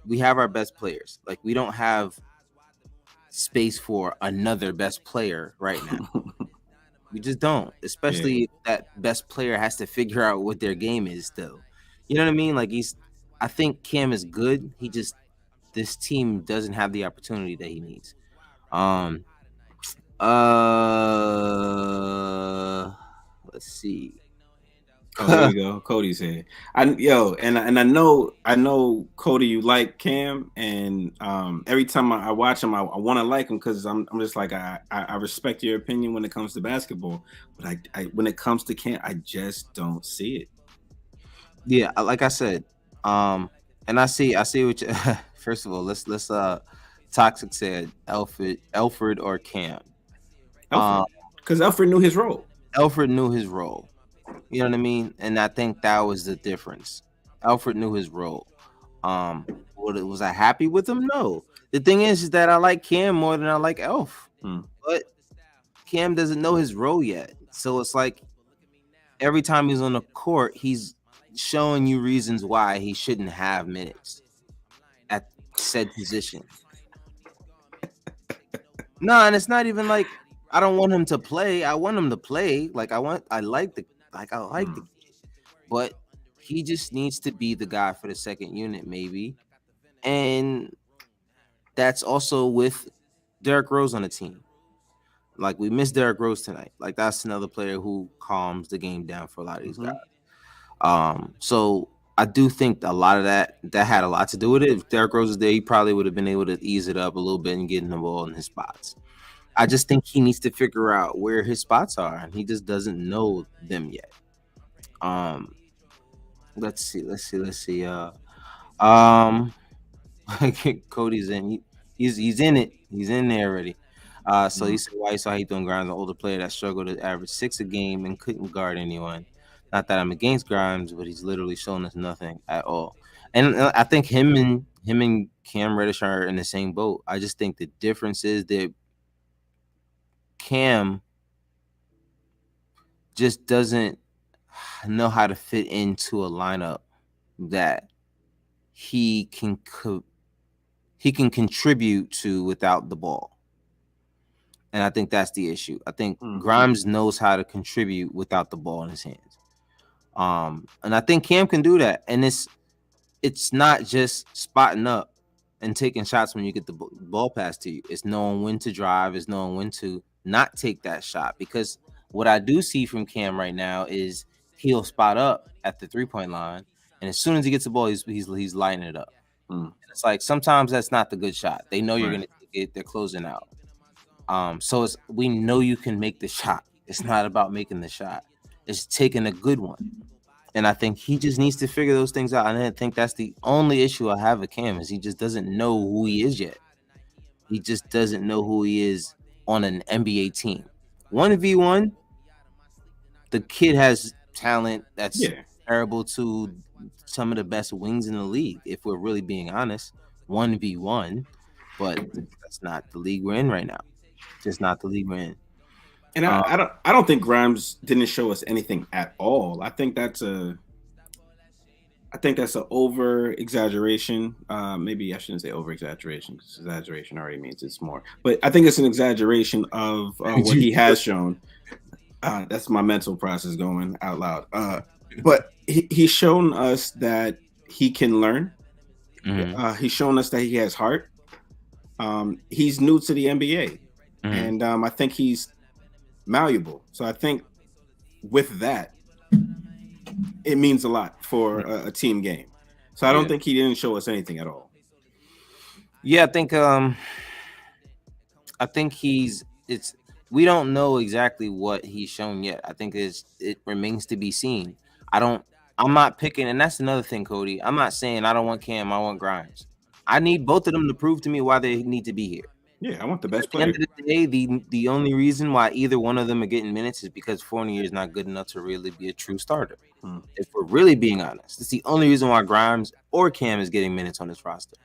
We have our best players. Like, we don't have space for another best player right now. We just don't. Especially if that best player has to figure out what their game is still. You know what I mean? Like, I think Cam is good. This team doesn't have the opportunity that he needs. Let's see. Oh, there you go. Cody's here. I know Cody, you like Cam, and every time I watch him, I want to like him because I'm just like I respect your opinion when it comes to basketball, but I when it comes to Cam, I just don't see it. Yeah, like I said, and I see what First of all, let's Toxic said Alfred or Cam. Um, Alfred, because Alfred knew his role. Alfred knew his role. You know what I mean? And I think that was the difference. Alfred knew his role. Um, was I happy with him? No. The thing is that I like Cam more than I like Elf. But Cam doesn't know his role yet. So it's like every time he's on the court, he's showing you reasons why he shouldn't have minutes at said position. No, and it's not even like I don't want him to play. I want him to play. I like the kid. But he just needs to be the guy for the second unit, maybe. And that's also with Derrick Rose on the team. Like we missed Derrick Rose tonight. Like that's another player who calms the game down for a lot of these guys. So I do think a lot of that had a lot to do with it. If Derrick Rose was there, he probably would have been able to ease it up a little bit and get the ball in his spots. I just think he needs to figure out where his spots are, and he just doesn't know them yet. Let's see. Cody's in. He's in it. He's in there already. So he said, "Why you saw he throwing Grimes, an older player that struggled to average 6 a game and couldn't guard anyone. Not that I'm against Grimes, but he's literally shown us nothing at all." And I think him and Cam Reddish are in the same boat. I just think the difference is that Cam just doesn't know how to fit into a lineup that he can contribute to without the ball. And I think that's the issue. I think Grimes knows how to contribute without the ball in his hands. And I think Cam can do that. And it's not just spotting up and taking shots when you get the ball passed to you. It's knowing when to drive. It's knowing when to not take that shot. Because what I do see from Cam right now is he'll spot up at the 3-point line, and as soon as he gets the ball, he's lighting it up. It's like sometimes that's not the good shot. They know you're going to take it. They're closing out. So we know you can make the shot. It's not about making the shot. It's taking a good one. And I think he just needs to figure those things out. And I think that's the only issue I have with Cam is he just doesn't know who he is yet. He just doesn't know who he is on an NBA team. 1v1, the kid has talent that's comparable to some of the best wings in the league, if we're really being honest. 1v1, but that's not the league we're in right now. Just not the league we're in. And I don't think Grimes didn't show us anything at all. I think that's an over exaggeration. Maybe I shouldn't say over exaggeration because exaggeration already means it's more. But I think it's an exaggeration of what he has shown. That's my mental process going out loud. But he's shown us that he can learn. He's shown us that he has heart. He's new to the NBA, and I think he's malleable. So I think with that, it means a lot for a team game. So I don't think he didn't show us anything at all. Yeah, I think we don't know exactly what he's shown yet. I think it remains to be seen. I'm not picking, and that's another thing, Cody. I'm not saying I don't want Cam, I want Grimes. I need both of them to prove to me why they need to be here. Yeah, I want the best player. At the end of the day, the only reason why either one of them are getting minutes is because Fournier is not good enough to really be a true starter. If we're really being honest, it's the only reason why Grimes or Cam is getting minutes on this roster,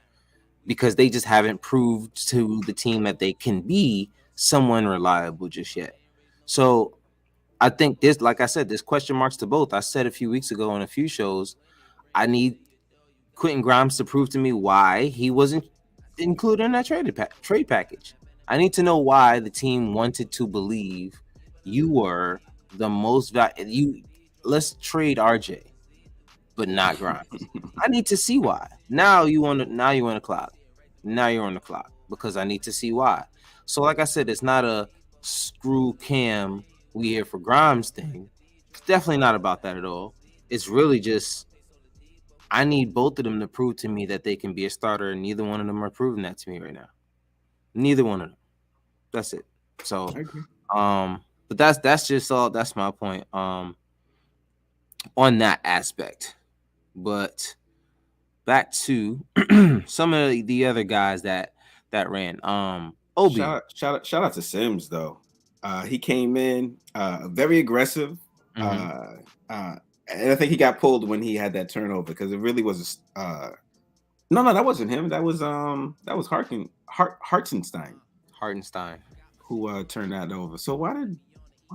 because they just haven't proved to the team that they can be someone reliable just yet. So I think like I said, there's question marks to both. I said a few weeks ago on a few shows, I need Quentin Grimes to prove to me why he wasn't included in that trade package. I need to know why the team wanted to believe you were the most valuable. Let's trade RJ, but not Grimes. I need to see why. Now you're on the clock. Now you're on the clock because I need to see why. So, like I said, it's not a screw Cam, we here for Grimes thing. It's definitely not about that at all. It's really just I need both of them to prove to me that they can be a starter, and neither one of them are proving that to me right now. Neither one of them. That's it. So, but that's just all. That's my point. On that aspect, but back to some of the other guys that ran. Obi. Shout out to Sims though. He came in very aggressive. Mm-hmm. Uh, and I think he got pulled when he had that turnover because it really was no, that wasn't him. That was Hartenstein Hartenstein. who turned that over. So why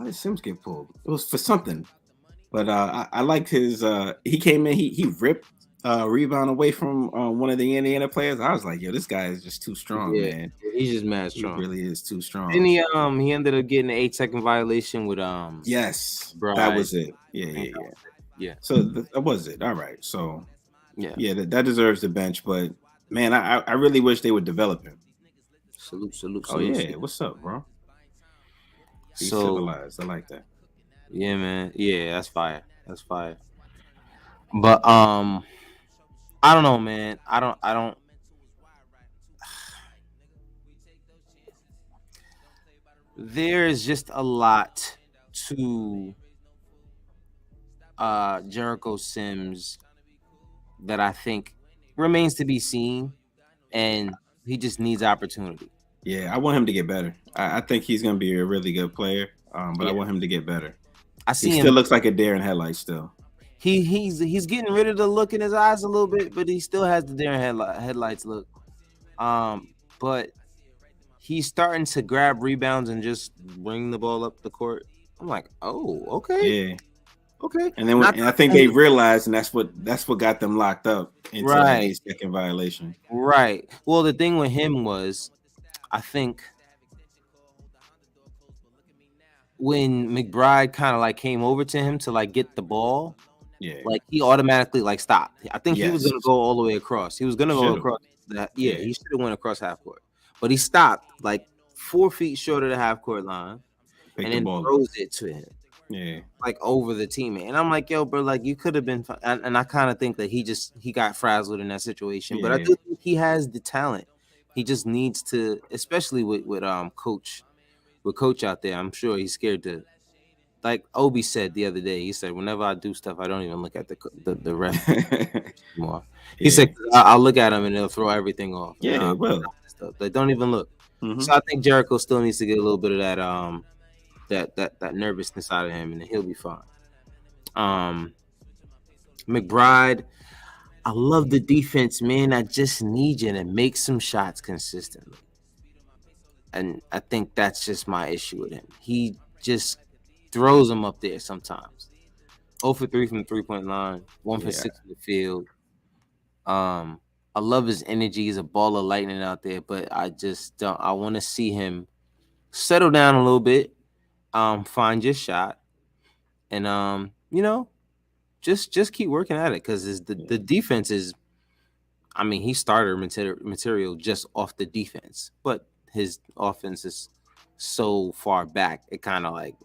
did Sims get pulled? It was for something. But I liked his. He came in. He ripped rebound away from one of the Indiana players. I was like, yo, this guy is just too strong, Yeah, man. he's just mad He strong. really is too Then strong. he ended up getting an 8-second violation with Yes, that Bride. was it. I think Yeah. that was it. Yeah, So that was it. All right. So yeah. yeah, that deserves the bench. But man, I really wish they would develop him. Salute, salute, Oh salute, yeah, salute. what's up, bro? Be So civilized. I like that. yeah, man. Yeah, that's fire. That's fire. But I don't know, man. I don't. There's just a lot to Jericho Sims that I think remains to be seen, and he just needs opportunity. Yeah, I want him to get better. I think he's gonna be a really good player. But I Yeah, want him to get better. I He see still him. looks like a deer in headlights still. He's getting rid of the look in his eyes a little bit, but he still has the daring headlights look. But he's starting to grab rebounds and just bring the ball up the court. I'm like, oh, okay, Yeah. okay. And then Not and I think they realized, and that's what got them locked up into that right, 8-second violation. right. Well, the thing with him was, I think when McBride kind of like came over to him to like get the ball, Yeah. like he automatically like stopped. I think he was Yes. gonna go all the way across. He was gonna go Should've. across that. Yeah, Yeah. he should have went across half court, but he stopped like 4 feet short of the half court line Pick and the then ball up. throws it to him Yeah. like over the teammate. And I'm like, yo, bro, like you could have been. And I kind of think that he got frazzled in that situation. But I Yeah. do think he has the talent. He just needs to, especially with coach out there. I'm sure he's scared to. Like Obi said the other day, he said, "Whenever I do stuff, I don't even look at the ref anymore." He Yeah. said, "I'll look at him and they'll throw everything off." And Yeah, well. stuff. Like, don't even look. Mm-hmm. So I think Jericho still needs to get a little bit of that nervousness out of him, and then he'll be fine. McBride, I love the defense, man. I just need you to make some shots consistently, and I think that's just my issue with him. He just throws them up there sometimes. 0 for 3 from the 3-point line, 1 for Yeah. 6 from the field. I love his energy. He's a ball of lightning out there, but I just don't. I want to see him settle down a little bit, find your shot, and just keep working at it because the defense is. I mean, he starter material just off the defense, but his offense is so far back. It kind of like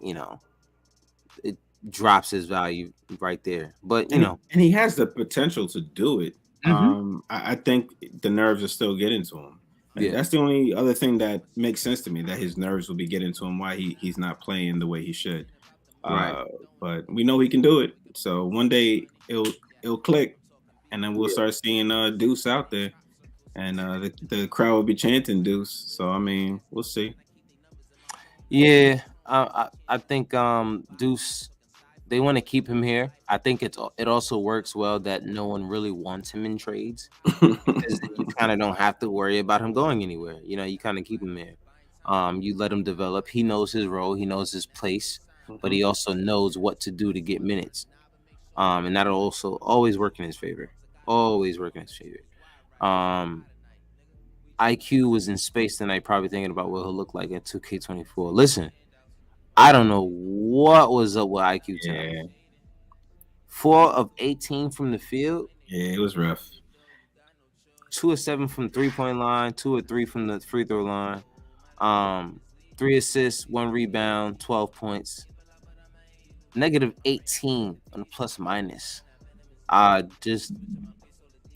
it drops his value right there. But And he has the potential to do it. Mhm. I think the nerves are still getting to him. And Yeah, that's the only other thing that makes sense to me, that his nerves will be getting to him, why he's not playing the way he should. right. But we know he can do it. So one day it'll click, and then we'll Yeah. start seeing Deuce out there, and the crowd will be chanting Deuce. So I mean, we'll see. Yeah, I think Deuce, they want to keep him here. I think it also works well that no one really wants him in trades because then you kind of don't have to worry about him going anywhere. You kind of keep him there. You let him develop. He knows his role. He knows his place, but he also knows what to do to get minutes. And that'll also always work in his favor. Always work in his favor. IQ was in space tonight, probably thinking about what he'll look like at 2K24. Listen, I don't know what was up with IQ tonight. Yeah, 4 of 18 from the field, yeah, it was rough. 2 of 7 from the 3-point line, 2 of 3 from the free throw line, 3 assists, 1 rebound, 12 points, -18 on the plus minus.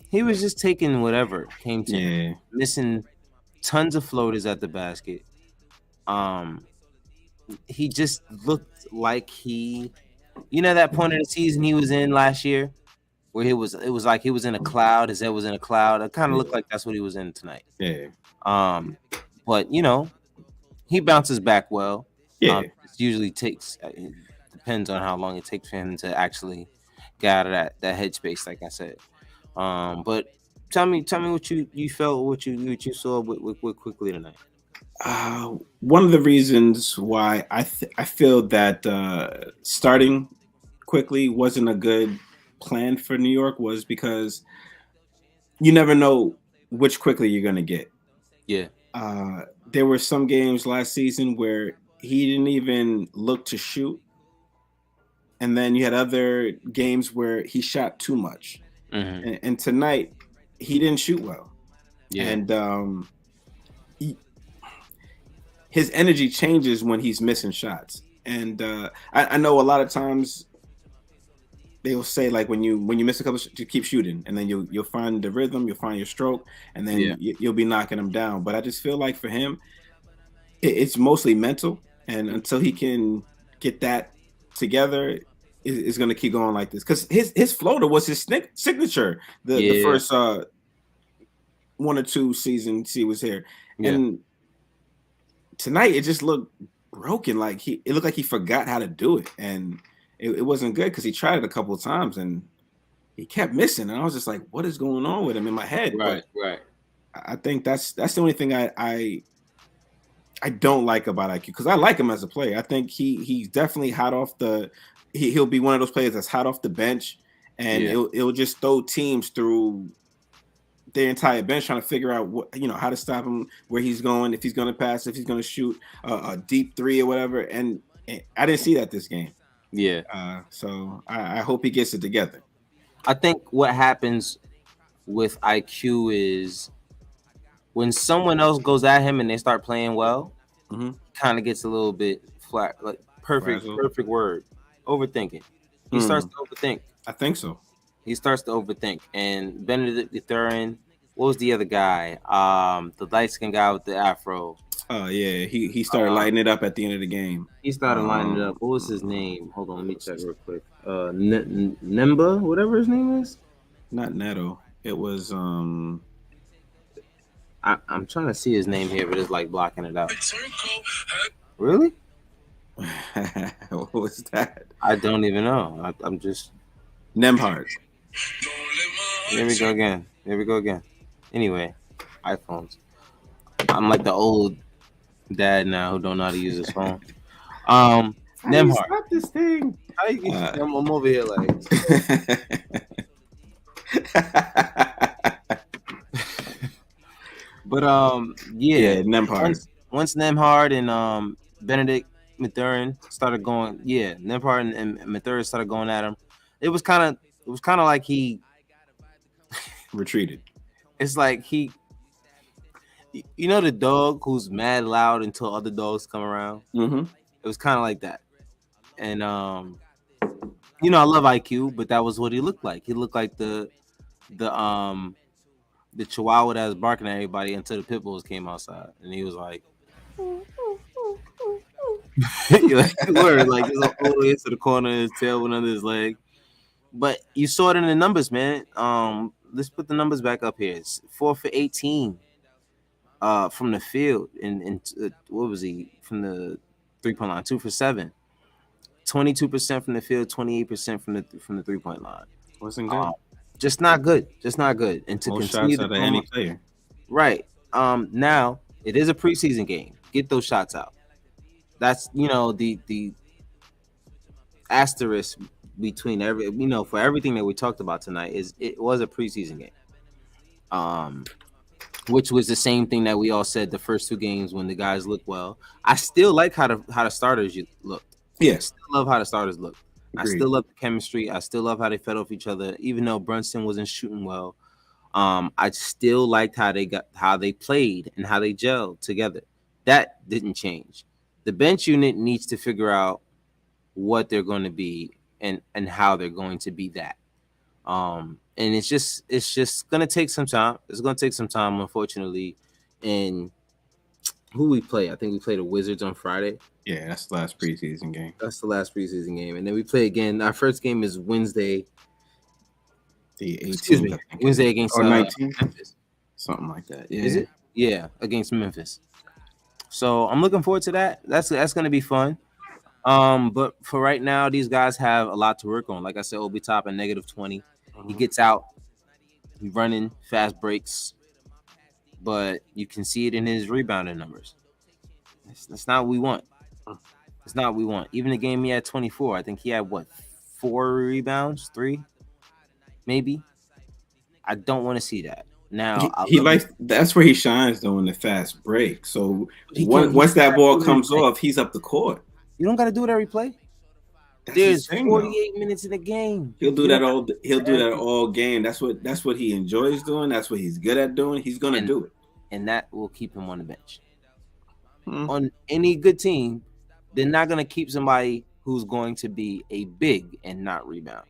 He was just taking whatever came to him, Yeah, missing tons of floaters at the basket. He just looked like that point of the season he was in last year where it was like he was in a cloud. His head was in a cloud. It kind of looked like that's what he was in tonight. Yeah. But he bounces back well. Yeah. It usually takes it depends on how long it takes for him to actually get out of that headspace, like I said. But tell me what you felt, what you saw with quickly tonight. One of the reasons why I feel that starting quickly wasn't a good plan for New York was because you never know which quickly you're going to get. Yeah, There were some games last season where he didn't even look to shoot, and then you had other games where he shot too much. mm-hmm. And tonight he didn't shoot well, Yeah, and he, his energy changes when he's missing shots. And I know a lot of times they will say like when you miss a couple, to keep shooting, and then you'll find the rhythm, you'll find your stroke, and then yeah, you'll be knocking them down. But I just feel like for him, it's mostly mental, and until he can get that together, is going to keep going like this. Because his floater was his signature. The yeah, first 1 or 2 seasons he was here, yeah, and tonight it just looked broken. Like it looked like he forgot how to do it, and it wasn't good because he tried it a couple of times and he kept missing. And I was just like, what is going on with him in my head? right, But right. I think that's the only thing I don't like about IQ, because I like him as a player. I think he's definitely hot off the. He'll be one of those players that's hot off the bench, and Yeah, it'll just throw teams through their entire bench trying to figure out how to stop him, where he's going, if he's going to pass, if he's going to shoot a deep three or whatever. And I didn't see that this game. yeah. So I hope he gets it together. I think what happens with IQ is when someone else goes at him and they start playing well, Mm-hmm. kind of gets a little bit flat. Like Frazzle. perfect word. Overthinking. He starts Mm, to overthink. I think so. He starts to overthink. And Benedict III, what was the other guy? The light skinned guy with the afro. Yeah, he started Uh, lighting it up at the end of the game. he started lining it up. What was his name? Hold on, let me check real quick. Nemba, whatever his name is. Not Neto. It was I'm trying to see his name here, but it's like blocking it out. Really? what was that? I don't even know. I'm just. Nemhard. Here we go again. Here we go again. Anyway, iPhones. I'm like the old dad now who don't know how to use his phone. How do you Nemhard. stop this thing? I'm over here like. But Yeah, Nemhard. Once Nemhard and Benedict Mathurin started going, Nemhard and Mathurin started going at him. It was kind of like he. Retreated. It's like he. The dog who's mad loud until other dogs come around. Mm-hmm. It was kind of like that, and I love IQ, but that was what he looked like. He looked like the Chihuahua that was barking at everybody until the pit bulls came outside, and he was like, like just all the way into the corner, his tail went under his leg. But you saw it in the numbers, man. Let's put the numbers back up here. It's 4 for 18 from the field, and what was he from the 3-point line? 2 for 7. 22% from the field, 28% from the 3-point line. Wasn't good. Just not good. Just not good. And to Most continue shots to out of any player. right. Now it is a preseason game. Get those shots out. That's the asterisk between for everything that we talked about tonight is it was a preseason game. Which was the same thing that we all said the first 2 games when the guys looked well. I still like how the starters looked. Yeah. I still love how the starters look. Agreed. I still love the chemistry. I still love how they fed off each other, even though Brunson wasn't shooting well. I still liked how they played and how they gelled together. That didn't change. The bench unit needs to figure out what they're going to be and how they're going to be that. And it's just gonna take some time. It's gonna take some time, unfortunately. And who we play? I think we play the Wizards on Friday. Yeah, that's the last preseason game. That's the last preseason game, and then we play again. Our first game is Wednesday. the Excuse 18th, me, I think it Wednesday is, against or 19th, Memphis. something like that. Is Yeah. it? Yeah, against Memphis. So I'm looking forward to that. That's gonna be fun. But for right now, these guys have a lot to work on. Like I said, Obi Top at -20. He Mhm. gets out, he running fast breaks, but you can see it in his rebounding numbers. That's not what we want. It's not what we want. Even the game he had 24, I think he had what, 4 rebounds, 3 maybe. I don't want to see that. Now I He love it. likes that's where he shines though in the fast break. So He can't. He once that can't ball do it every comes play. off, he's up the court. You don't got to do it every play. That's his There's thing though. 48 minutes in the game. He'll do You don't that got all. to He'll do do it that every all game. That's what he enjoys doing. That's what he's good at doing. He's gonna and do it. and that will keep him on the bench. Hmm. On any good team, they're not gonna keep somebody who's going to be a big and not rebound.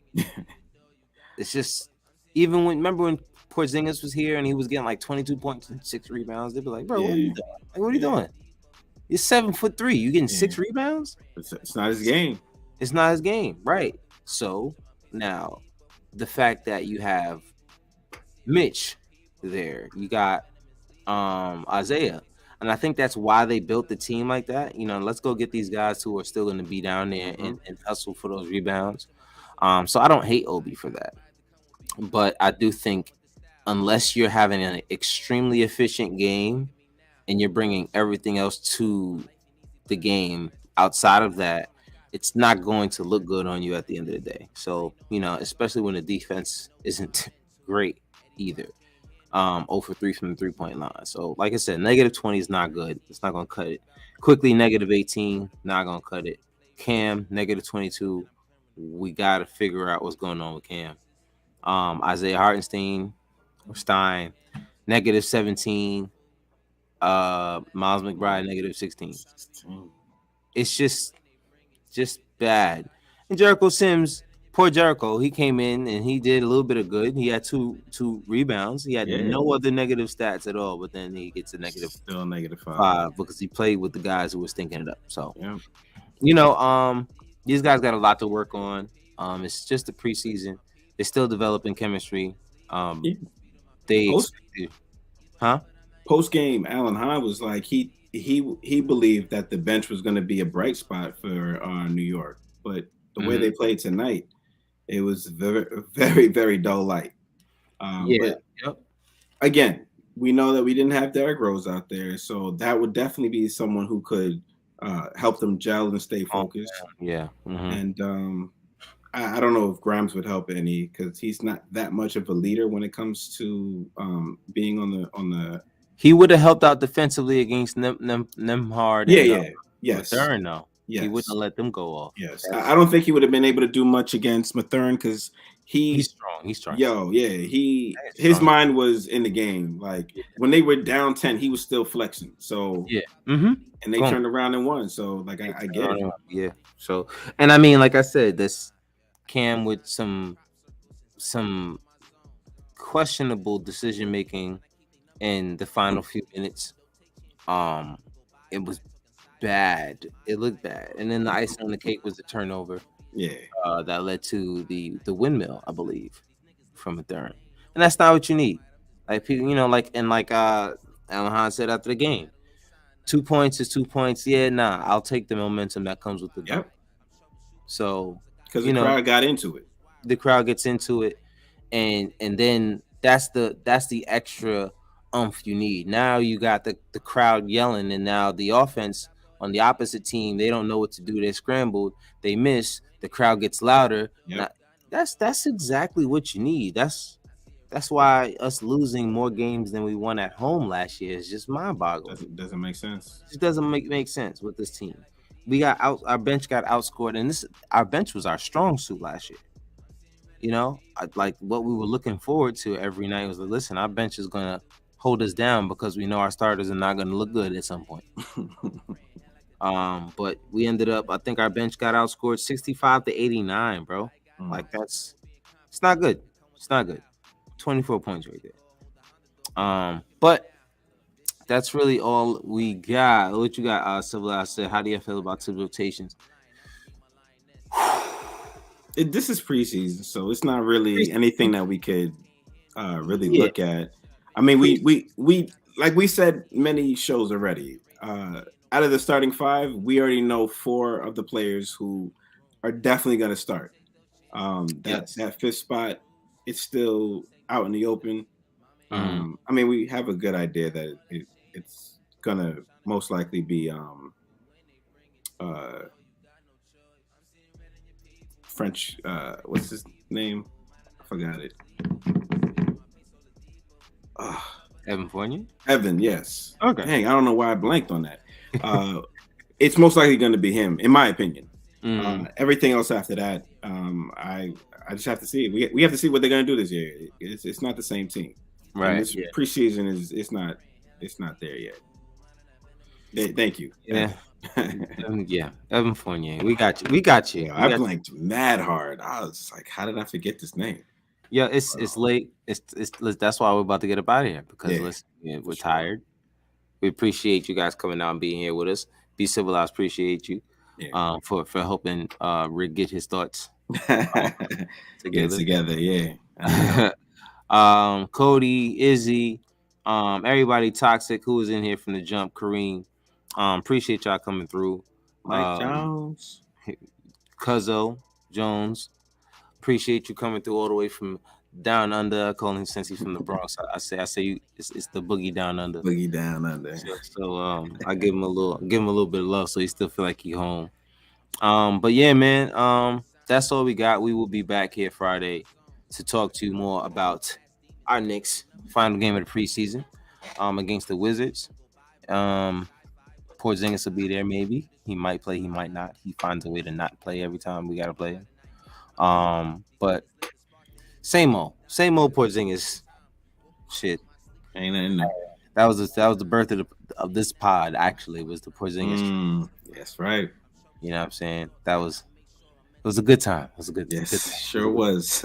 It's just even when remember when Porzingis was here and he was getting like 22 points and 6 rebounds, they'd be like, "Bro, what are you Yeah, doing? Like, what are you yeah, doing? You're 7'3". You getting yeah. 6 rebounds? It's not his game. It's not his game, right?" So now the fact that you have Mitch there, you got Isaiah. And I think that's why they built the team like that. You know, let's go get these guys who are still going to be down there Hmm. and hustle for those rebounds. So I don't hate Obi for that, but I do think unless you're having an extremely efficient game and you're bringing everything else to the game outside of that, it's not going to look good on you at the end of the day. So you know, especially when the defense isn't great either. 0 for 3 from the 3-point line. So, like I said, -20 is not good. It's not going to cut it. Quickly, -18, not going to cut it. Cam, -22. We got to figure out what's going on with Cam. Isaiah Hartenstein, or Stein, -17. Miles McBride, -16. It's just bad. And Jericho Sims, poor Jericho, he came in and he did a little bit of good. He had two rebounds. He had Yeah, no other negative stats at all, but then he gets a still -5. -5 because he played with the guys who were stinking it up. So, Yeah, you know, these guys got a lot to work on. It's just the preseason. They're still developing chemistry. yeah. They Post expect huh? post game, Alan Hahn was like he believed that the bench was going to be a bright spot for New York, but the way Hmm. they played tonight, it was very dull light. Yeah. But Yep. again, we know that we didn't have Derrick Rose out there, so that would definitely be someone who could help them gel and stay Oh, focused. yeah. Hmm. And I don't know if Grimes would help any because he's not that much of a leader when it comes to being on the. He would have helped out defensively against Nemhard Yeah, and yeah, yes, Mathurin, though. He wouldn't yes, have let them go off. yes. I don't think he would have been able to do much against Mathurin because He's he, strong. He's strong. yo, yeah, he He's his strong. mind was in the game. Like Yeah. when they were down 10, he was still flexing. So Yeah. Mm-hmm. and they Go on. turned around and won. So like I get it. Yeah. So, and I mean, like I said, this Cam with some questionable decision making in the final few minutes. Um, it was bad. It looked bad, and then the icing on the cake was the turnover Yeah, that led to the windmill, I believe, from a third. And that's not what you need. Like people, you know, like Alan Hahn said after the game, 2 points is 2 points. Yeah, nah, I'll take the momentum that comes with the dunk. yep. So, Because the you know, crowd got into it. the crowd gets into it, and then that's the extra you need. Now you got the crowd yelling, and now the offense on the opposite team, they don't know what to do. They're scrambled, they miss, the crowd gets louder. Yep. Now, that's exactly what you need. That's why us losing more games than we won at home last year is just mind-boggling. Doesn't make sense. It just doesn't make sense with this team. We got out, our bench got outscored, and this our bench was our strong suit last year. You know, like what we were looking forward to every night was like, listen, our bench is gonna hold us down because we know our starters are not gonna look good at some point. But we ended up, I think our bench got outscored 65-89, bro. Like it's not good. It's not good. 24 points right there. But that's really all we got. What you got, Civil? I said, how do you feel about two rotations? This is preseason, so it's not really anything that we could really Yeah, look at. I mean, pre- we like we said many shows already. Out of the starting five, we already know four of the players who are definitely going to start. That yes. that fifth spot, it's still out in the open. Mm-hmm. I mean, we have a good idea that it's gonna most likely be uh, French. What's his name? I forgot it. Uh, Evan Fournier. Evan, yes. Okay. Dang, I don't know why I blanked on that. It's most likely going to be him, in my opinion. Mm, Everything else after that, I just have to see. We have to see what they're going to do this year. It's not the same team, and right. this Yeah. preseason is it's not there yet. Thank you, Yeah. Evan. Yeah. Evan Fournier. We got you. We got you. Yeah, We I got you. blanked mad hard. I was like, how did I forget this name? Yeah. It's late. That's why we're about to get up out of here because Yeah, listen, yeah, for we're sure. tired. We appreciate you guys coming out and being here with us. Be civilized. Appreciate you. Yeah. For helping Rick get his thoughts Get it together. together. Yeah, I know. Cody, Izzy, everybody toxic who was in here from the jump, Kareem. Appreciate y'all coming through. Mike Um, Jones. Cuzzo Jones, appreciate you coming through all the way from down under. I call him since he's from the Bronx. I say it's the boogie down under. Boogie down under. So I give him a little bit of love so he still feel like he home. But yeah, man, that's all we got. We will be back here Friday to talk to you more about our Knicks final game of the preseason against the Wizards. Porzingis will be there maybe. He might play, he might not. He finds a way to not play every time we gotta play him. But same old Porzingis shit. Ain't nothing there. That was the birth of this pod. Actually, was the Porzingis. That's right. You know what I'm saying? It was a good time. It was a good Yes, time. sure was.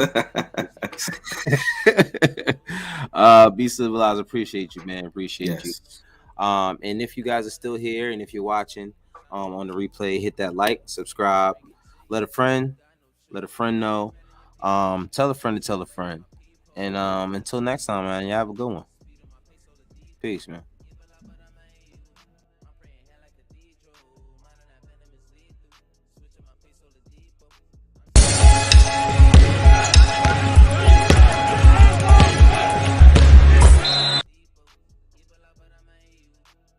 Be civilized. Appreciate you, man. Appreciate you. Yes. And if you guys are still here and if you're watching on the replay, hit that like, subscribe, let a friend know. Tell a friend to tell a friend. And until next time, man, you have a good one. Peace, man.